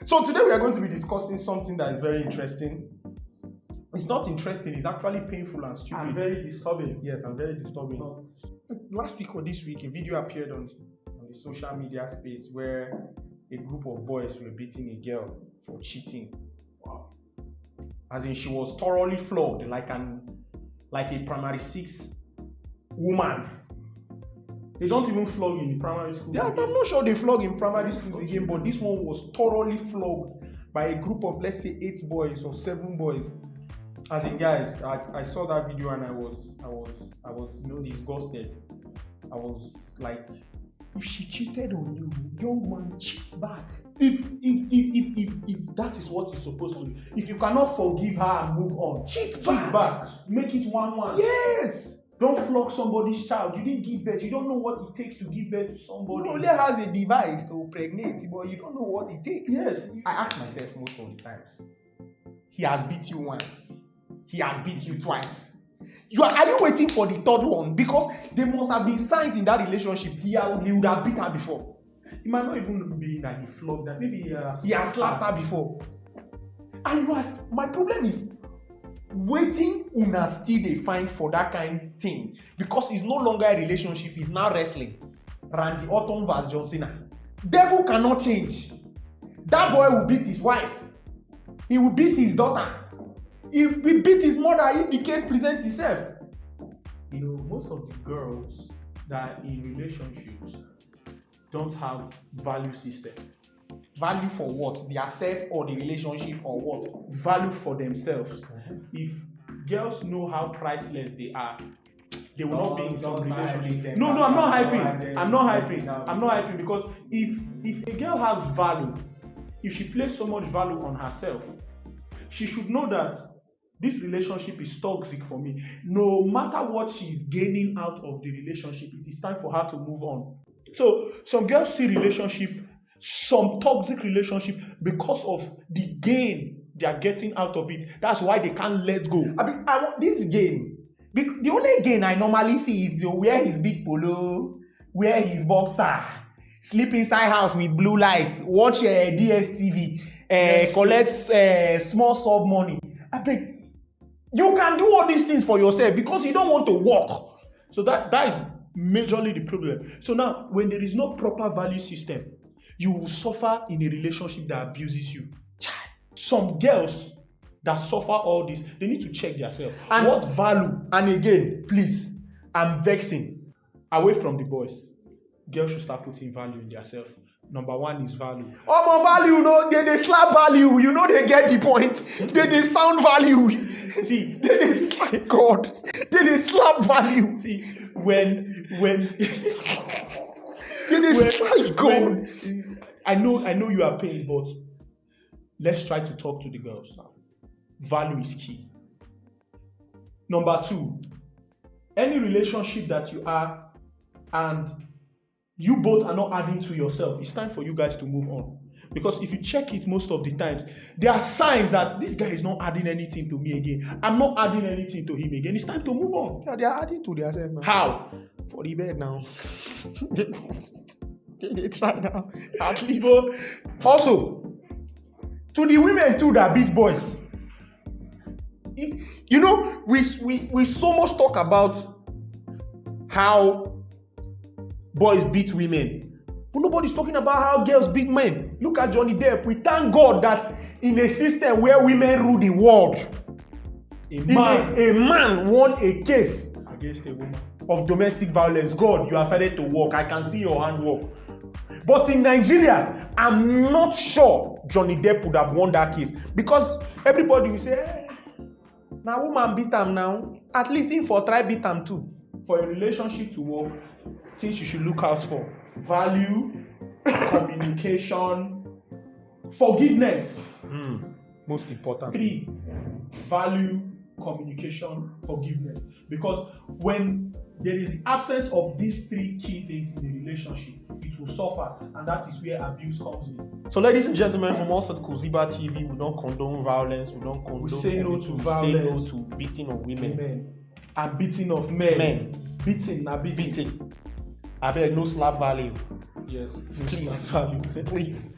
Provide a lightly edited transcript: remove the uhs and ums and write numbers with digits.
So today we are going to be discussing something that is very interesting. It's not interesting, it's actually painful and stupid. And very disturbing. Yes, and very disturbing. Last week or this week, a video appeared on the social media space where a group of boys were beating a girl for cheating. Wow. As in, she was thoroughly flogged like a primary 6 woman. They don't even flog in primary school. Yeah, I'm not sure they flog in primary schools again, but this one was thoroughly flogged by a group of, let's say, 8 boys or 7 boys. As in, guys, I saw that video and I was disgusted. I was like, if she cheated on you, young man, cheat back. If that is what you're supposed to do, if you cannot forgive her and move on, cheat back. Make it 1-1. Yes. Don't flog somebody's child. You didn't give birth. You don't know what it takes to give birth to somebody. You only has a device to pregnate, but you don't know what it takes. Yes. I ask myself most of the times, he has beat you once. He has beat you twice. Are you waiting for the third one? Because there must have been signs in that relationship. He would have beat her before. It might not even be that he flogged her. Maybe he has slapped her before. And my problem is, waiting una still dey find for that kind thing, because it's no longer a relationship, it's now wrestling. Randy Orton vs John Cena. Devil cannot change. That boy will beat his wife. He will beat his daughter. He will beat his mother if the case presents itself. You know, most of the girls that are in relationships don't have value system. Value for what? Their self or the relationship or what? Value for themselves. If girls know how priceless they are, they will not be in some relationship. No, I'm not hyping. I'm not hyping because if a girl has value, if she places so much value on herself, she should know that this relationship is toxic for me. No matter what she's gaining out of the relationship, it is time for her to move on. So some girls see some toxic relationship because of the gain they are getting out of it. That's why they can't let go. I want this gain. The only gain I normally see is wear his big polo, wear his boxer, sleep inside house with blue light, watch DSTV, collect small sub money. I think you can do all these things for yourself because you don't want to work. So that is majorly the problem. So now, when there is no proper value system, you will suffer in a relationship that abuses you. Some girls that suffer all this, they need to check themselves. And what value? And again, please, I'm vexing. Away from the boys, girls should start putting value in themselves. Number 1 is value. Value, they slap value. They get the point. They sound value. See, they slap God. They slap value. See, when I know you are paying, but let's try to talk to the girls now. Value is key. Number 2, any relationship that you are and you both are not adding to yourself, it's time for you guys to move on. Because if you check it most of the times, there are signs that this guy is not adding anything to me again. I'm not adding anything to him again. It's time to move on. Yeah, they are adding to themselves now. How? For the bed now. They try now. At least. Also, to the women too that beat boys. We so much talk about how boys beat women, but nobody's talking about how girls beat men. Look at Johnny Depp. We thank God that in a system where women rule the world, a man won a case against a woman of domestic violence. God, you have started to work. I can see your hand work. But in Nigeria, I'm not sure Johnny Depp would have won that case, because everybody will say, now woman beat him now. At least him for try beat him too. For a relationship to work, things you should look out for: value, communication, forgiveness. Most important. 3, value, communication, forgiveness. Because when there is the absence of these 3 key things in a relationship, it will suffer, and that is where abuse comes in. So, ladies and gentlemen, from us at Koziba TV, we don't condone violence. We don't condone. We say no to violence. We say no to beating of women. And beating of men. Beating. I beg, no slap value. Yes. Please. Please.